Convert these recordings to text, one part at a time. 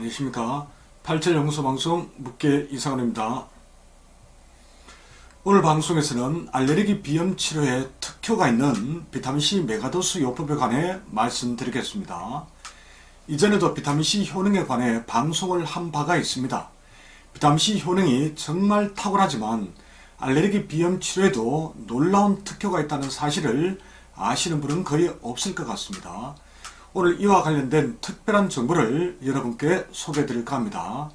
안녕하십니까. 87연구소 방송 묵계 이상원입니다. 오늘 방송에서는 알레르기 비염 치료에 특효가 있는 비타민C 메가도스 요법에 관해 말씀드리겠습니다. 이전에도 비타민C 효능에 관해 방송을 한 바가 있습니다. 비타민C 효능이 정말 탁월하지만 알레르기 비염 치료에도 놀라운 특효가 있다는 사실을 아시는 분은 거의 없을 것 같습니다. 오늘 이와 관련된 특별한 정보를 여러분께 소개해 드릴까 합니다.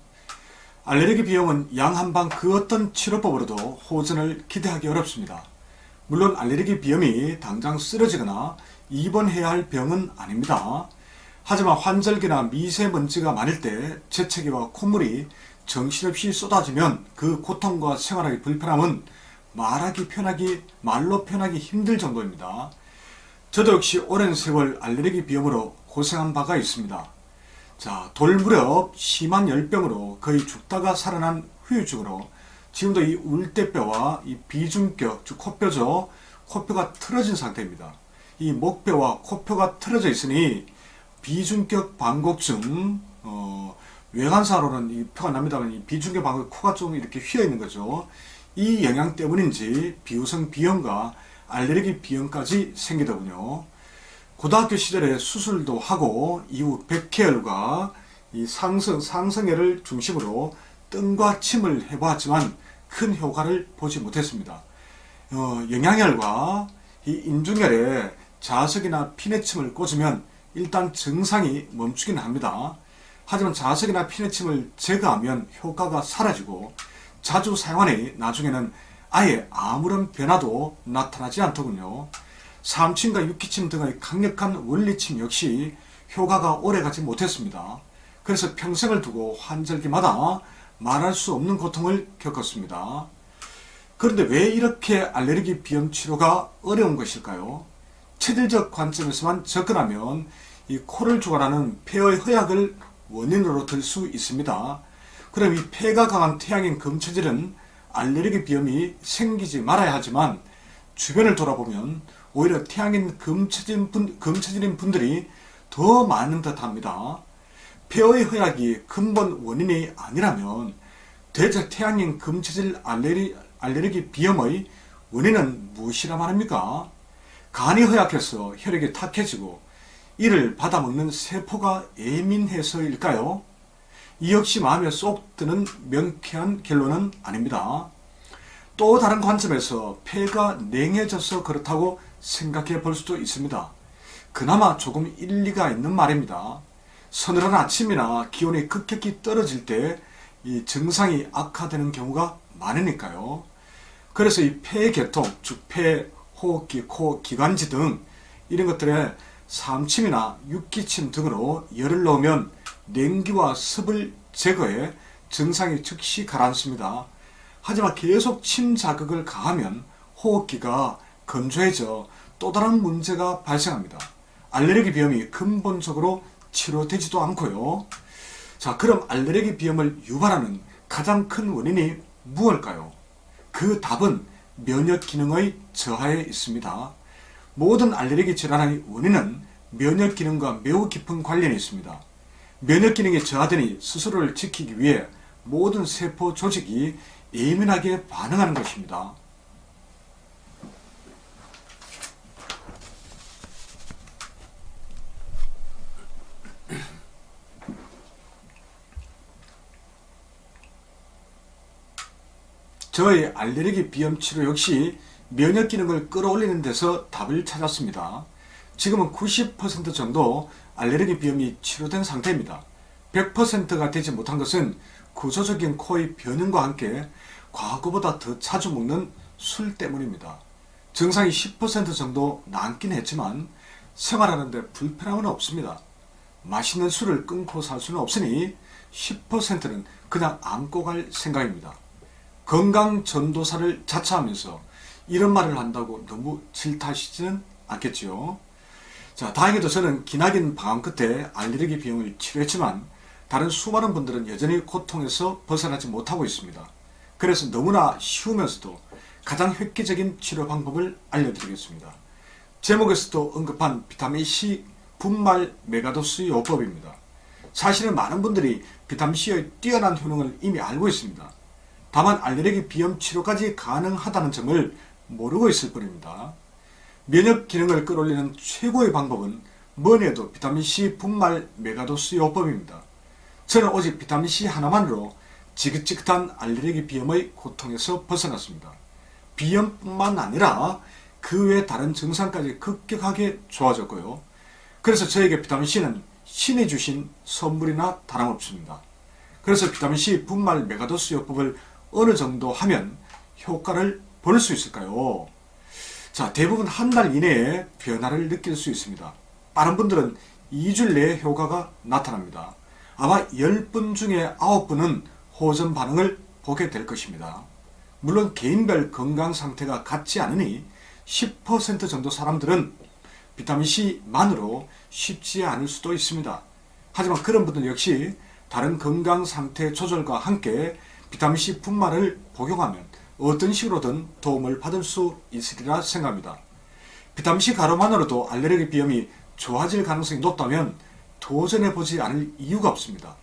알레르기 비염은 양 한방 그 어떤 치료법으로도 호전을 기대하기 어렵습니다. 물론 알레르기 비염이 당장 쓰러지거나 입원해야 할 병은 아닙니다. 하지만 환절기나 미세먼지가 많을 때 재채기와 콧물이 정신없이 쏟아지면 그 고통과 생활하기 불편함은 말로 표현하기 힘들 정도입니다. 저도 역시 오랜 세월 알레르기 비염으로 고생한 바가 있습니다. 자, 돌 무렵 심한 열병으로 거의 죽다가 살아난 후유증으로 지금도 이 울대뼈와 이 비중격, 즉 코뼈죠. 코뼈가 틀어진 상태입니다. 이 목뼈와 코뼈가 틀어져 있으니 비중격 반곡증, 외관사로는 이 표가 납니다만 이 비중격 반곡 코가 좀 이렇게 휘어 있는 거죠. 이 영향 때문인지 비후성 비염과 알레르기 비염까지 생기더군요. 고등학교 시절에 수술도 하고 이후 백혈과 이 상성애를 중심으로 뜸과 침을 해보았지만 큰 효과를 보지 못했습니다. 영양혈과 이 인중혈에 자석이나 피내침을 꽂으면 일단 증상이 멈추긴 합니다. 하지만 자석이나 피내침을 제거하면 효과가 사라지고 자주 사용하니 나중에는 아예 아무런 변화도 나타나지 않더군요. 삼침과 육기침 등의 강력한 원리침 역시 효과가 오래가지 못했습니다. 그래서 평생을 두고 환절기마다 말할 수 없는 고통을 겪었습니다. 그런데 왜 이렇게 알레르기 비염 치료가 어려운 것일까요? 체질적 관점에서만 접근하면 이 코를 주관하는 폐의 허약을 원인으로 들 수 있습니다. 그럼 이 폐가 강한 태양인 금체질은 알레르기 비염이 생기지 말아야 하지만 주변을 돌아보면 오히려 태양인 금체질인 분들이 더 많은 듯 합니다. 폐의 허약이 근본 원인이 아니라면 대체 태양인 금체질 알레르기 비염의 원인은 무엇이라 말합니까? 간이 허약해서 혈액이 탁해지고 이를 받아먹는 세포가 예민해서일까요? 이 역시 마음에 쏙 드는 명쾌한 결론은 아닙니다. 또 다른 관점에서 폐가 냉해져서 그렇다고 생각해 볼 수도 있습니다. 그나마 조금 일리가 있는 말입니다. 서늘한 아침이나 기온이 급격히 떨어질 때 이 증상이 악화되는 경우가 많으니까요. 그래서 이 폐계통, 즉 폐, 호흡기, 코, 기관지 등 이런 것들에 삼침이나 육기침 등으로 열을 넣으면 냉기와 습을 제거해 증상이 즉시 가라앉습니다. 하지만 계속 침 자극을 가하면 호흡기가 건조해져 또 다른 문제가 발생합니다. 알레르기 비염이 근본적으로 치료되지도 않고요. 자, 그럼 알레르기 비염을 유발하는 가장 큰 원인이 무엇일까요? 그 답은 면역 기능의 저하에 있습니다. 모든 알레르기 질환의 원인은 면역 기능과 매우 깊은 관련이 있습니다. 면역 기능이 저하되니 스스로를 지키기 위해 모든 세포 조직이 예민하게 반응하는 것입니다. 저의 알레르기 비염 치료 역시 면역 기능을 끌어올리는 데서 답을 찾았습니다. 지금은 90% 정도 알레르기 비염이 치료된 상태입니다. 100%가 되지 못한 것은 구조적인 코의 변형과 함께 과거보다 더 자주 먹는 술 때문입니다. 증상이 10% 정도 남긴 했지만 생활하는데 불편함은 없습니다. 맛있는 술을 끊고 살 수는 없으니 10%는 그냥 안고 갈 생각입니다. 건강 전도사를 자처하면서 이런 말을 한다고 너무 질타하시지는 않겠지요. 자, 다행히도 저는 기나긴 방황 끝에 알레르기 비염을 치료했지만 다른 수많은 분들은 여전히 고통에서 벗어나지 못하고 있습니다. 그래서 너무나 쉬우면서도 가장 획기적인 치료 방법을 알려드리겠습니다. 제목에서도 언급한 비타민C 분말 메가도스 요법입니다. 사실은 많은 분들이 비타민C의 뛰어난 효능을 이미 알고 있습니다. 다만 알레르기 비염 치료까지 가능하다는 점을 모르고 있을 뿐입니다. 면역 기능을 끌어올리는 최고의 방법은 뭐니 해도 비타민C 분말 메가도스 요법입니다. 저는 오직 비타민C 하나만으로 지긋지긋한 알레르기 비염의 고통에서 벗어났습니다. 비염뿐만 아니라 그 외 다른 증상까지 급격하게 좋아졌고요. 그래서 저에게 비타민C는 신이 주신 선물이나 다름없습니다. 그래서 비타민C 분말 메가도스 요법을 어느 정도 하면 효과를 볼 수 있을까요? 자, 대부분 한 달 이내에 변화를 느낄 수 있습니다. 빠른 분들은 2주일 내에 효과가 나타납니다. 아마 10분 중에 9분은 호전 반응을 보게 될 것입니다. 물론 개인별 건강 상태가 같지 않으니 10% 정도 사람들은 비타민C만으로 쉽지 않을 수도 있습니다. 하지만 그런 분들 역시 다른 건강 상태 조절과 함께 비타민C 분말을 복용하면 어떤 식으로든 도움을 받을 수 있으리라 생각합니다. 비타민C 가루만으로도 알레르기 비염이 좋아질 가능성이 높다면 도전해보지 않을 이유가 없습니다.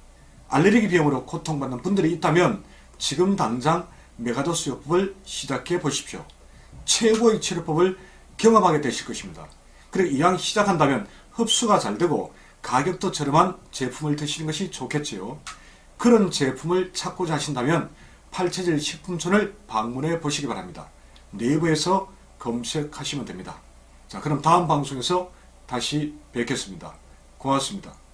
알레르기 비염으로 고통받는 분들이 있다면 지금 당장 메가도스 요법을 시작해 보십시오. 최고의 치료법을 경험하게 되실 것입니다. 그리고 이왕 시작한다면 흡수가 잘 되고 가격도 저렴한 제품을 드시는 것이 좋겠지요. 그런 제품을 찾고자 하신다면 팔체질 식품촌을 방문해 보시기 바랍니다. 네이버에서 검색하시면 됩니다. 자, 그럼 다음 방송에서 다시 뵙겠습니다. 고맙습니다.